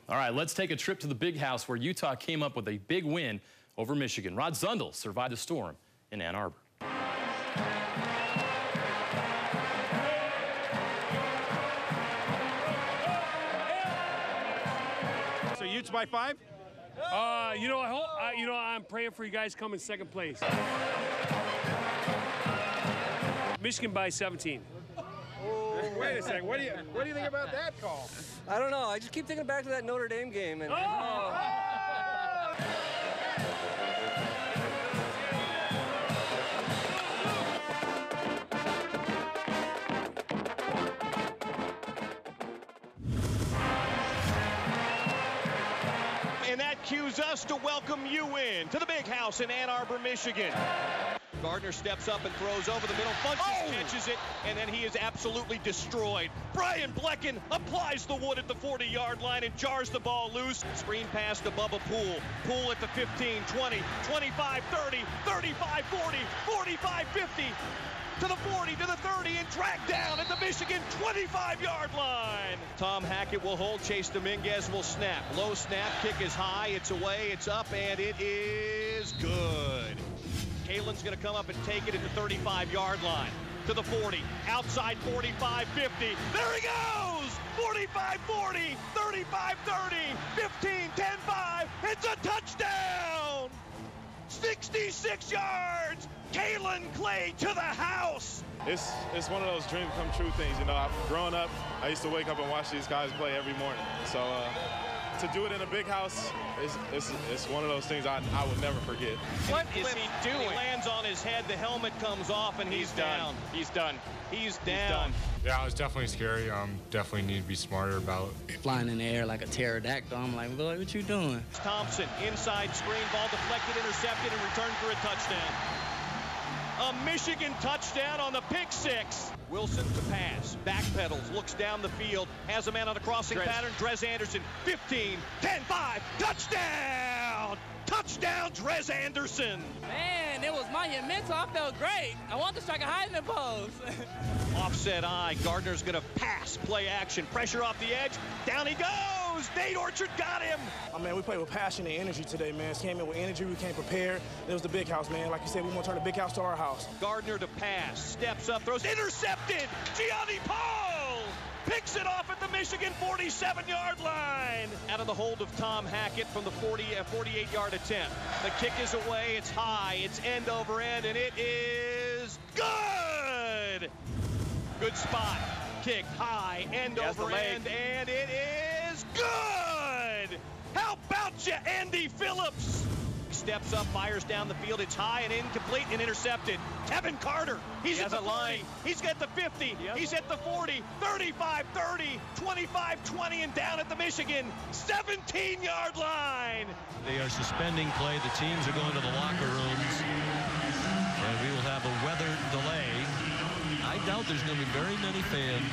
All right, let's take a trip to the Big House where Utah came up with a big win over Michigan. Rod Zundel survived the storm in Ann Arbor. So Utes by 5? I'm praying for you guys coming second place. Michigan by 17. Oh, wait a second. What do you think about that call? I don't know. I just keep thinking back to that Notre Dame game. And, And that cues us to welcome you in to the Big House in Ann Arbor, Michigan. Gardner steps up and throws over the middle. Funches catches it, and then he is absolutely destroyed. Brian Blecken applies the wood at the 40-yard line and jars the ball loose. Screen pass to Bubba Poole. Poole at the 15, 20, 25, 30, 35, 40, 45, 50. To the 40, to the 30, and dragged down at the Michigan 25-yard line. Tom Hackett will hold. Chase Dominguez will snap. Low snap, kick is high, it's away, it's up, and it is good. Kalen's going to come up and take it at the 35-yard line. To the 40, outside 45, 50. There he goes! 45, 40, 35, 30, 15, 10, 5. It's a touchdown! 66 yards! Kalen Clay to the house! It's one of those dream come true things. You know, growing up, I used to wake up and watch these guys play every morning. So to do it in a Big house, it's one of those things I would never forget. What is he doing? He lands on his head, the helmet comes off, and he's down. He's done. He's down. Yeah, it was definitely scary. Definitely need to be smarter about flying in the air like a pterodactyl. I'm like, boy, what you doing? Thompson, inside screen, ball deflected, intercepted, and returned for a touchdown. A Michigan touchdown on the pick six. Wilson to pass, backpedals, looks down the field, has a man on the crossing pattern. Drez Anderson, 15, 10, 5, touchdown! Touchdown, Drez Anderson! Man, it was monumental. I felt great. I want to strike a Heisman pose. Offset eye, Gardner's gonna pass, play action, pressure off the edge, down he goes! Nate Orchard got him! Oh, man, we played with passion and energy today, man. Came in with energy, we came prepared. It was the Big House, man. Like you said, we want to turn the Big House to our house. Gardner to pass, steps up, throws, intercepted! Gianni Paul! Picks it off at the Michigan 47-yard line! Out of the hold of Tom Hackett from the 48-yard attempt. The kick is away, it's high, it's end over end, and it is good! Good spot, kick high, end over end, and it is good! How about you, Andy Phillips? Steps up, fires down the field. It's high and incomplete and intercepted. Kevin Carter, he's at the line. He's got the 50. Yep. He's at the 40, 35, 30, 25, 20, and down at the Michigan 17-yard line. They are suspending play. The teams are going to the locker rooms, and we will have a weather delay. I doubt there's going to be very many fans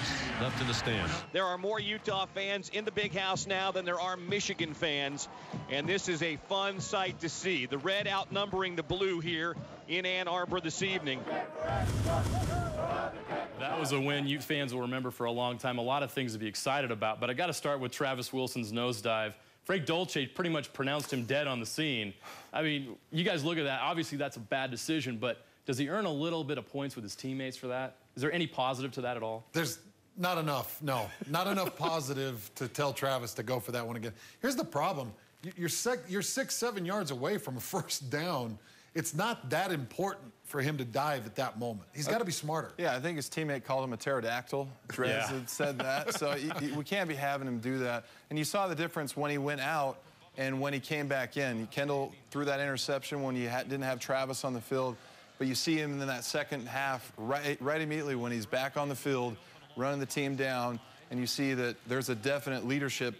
left in the stands. There are more Utah fans in the Big House now than there are Michigan fans, and this is a fun sight to see. The red outnumbering the blue here in Ann Arbor this evening. That was a win Ute fans will remember for a long time. A lot of things to be excited about, but I got to start with Travis Wilson's nosedive. Frank Dolce pretty much pronounced him dead on the scene. I mean, you guys look at that. Obviously, that's a bad decision, but does he earn a little bit of points with his teammates for that? Is there any positive to that at all? There's not enough, no. Not enough positive to tell Travis to go for that one again. Here's the problem. You're 6, 7 yards away from a first down. It's not that important for him to dive at that moment. He's got to be smarter. Yeah, I think his teammate called him a pterodactyl. Drez had said that. So we can't be having him do that. And you saw the difference when he went out and when he came back in. Kendall threw that interception when you didn't have Travis on the field. But you see him in that second half right immediately when he's back on the field, running the team down, and you see that there's a definite leadership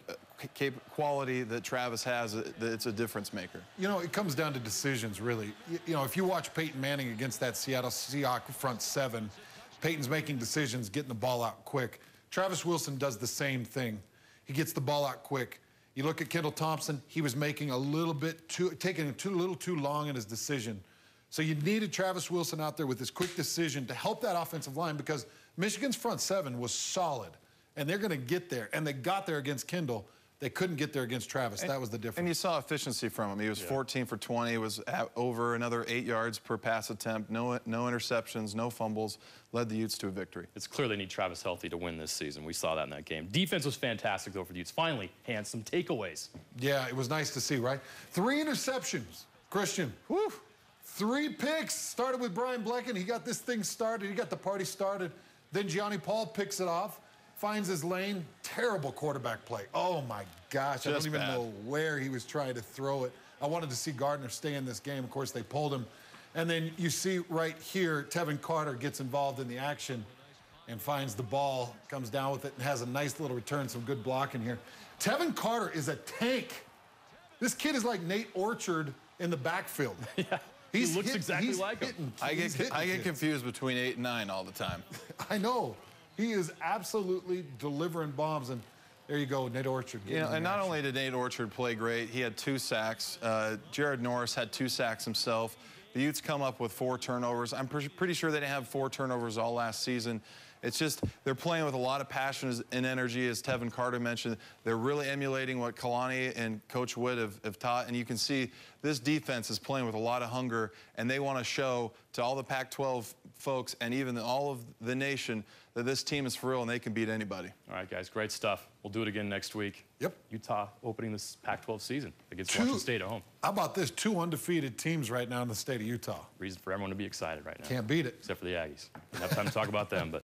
quality that Travis has, that it's a difference maker. You know, it comes down to decisions, really. You know, if you watch Peyton Manning against that Seattle Seahawks front seven, Peyton's making decisions, getting the ball out quick. Travis Wilson does the same thing. He gets the ball out quick. You look at Kendall Thompson, he was making a little bit taking a little too long in his decision. So you needed Travis Wilson out there with his quick decision to help that offensive line, because Michigan's front seven was solid, and they're going to get there, and they got there against Kendall. They couldn't get there against Travis. That was the difference. And you saw efficiency from him. He was 14 for 20, was over another 8 yards per pass attempt, no interceptions, no fumbles, led the Utes to a victory. It's clear they need Travis healthy to win this season. We saw that in that game. Defense was fantastic, though, for the Utes. Finally, Hans, some takeaways. Yeah, it was nice to see, right? 3 interceptions, Christian. Woo! 3 picks. Started with Brian Blecken. He got this thing started. He got the party started. Then Gianni Paul picks it off, finds his lane. Terrible quarterback play. Oh, my gosh. I don't even know where he was trying to throw it. I wanted to see Gardner stay in this game. Of course, they pulled him. And then you see right here, Tevin Carter gets involved in the action and finds the ball, comes down with it, and has a nice little return, some good blocking here. Tevin Carter is a tank. This kid is like Nate Orchard in the backfield. Yeah, he looks exactly like him. I get confused between 8 and 9 all the time. I know. He is absolutely delivering bombs, and there you go, Nate Orchard. You know, and not only did Nate Orchard play great, he had 2 sacks. Jared Norris had 2 sacks himself. The Utes come up with 4 turnovers. I'm pretty sure they didn't have 4 turnovers all last season. It's just they're playing with a lot of passion and energy, as Tevin Carter mentioned. They're really emulating what Kalani and Coach Witt have taught, and you can see this defense is playing with a lot of hunger, and they want to show to all the Pac-12 folks and even all of the nation that this team is for real and they can beat anybody. All right, guys, great stuff. We'll do it again next week. Yep. Utah opening this Pac-12 season against Washington State at home. How about this? 2 undefeated teams right now in the state of Utah. Reason for everyone to be excited right now. Can't beat it. Except for the Aggies. Enough time to talk about them, but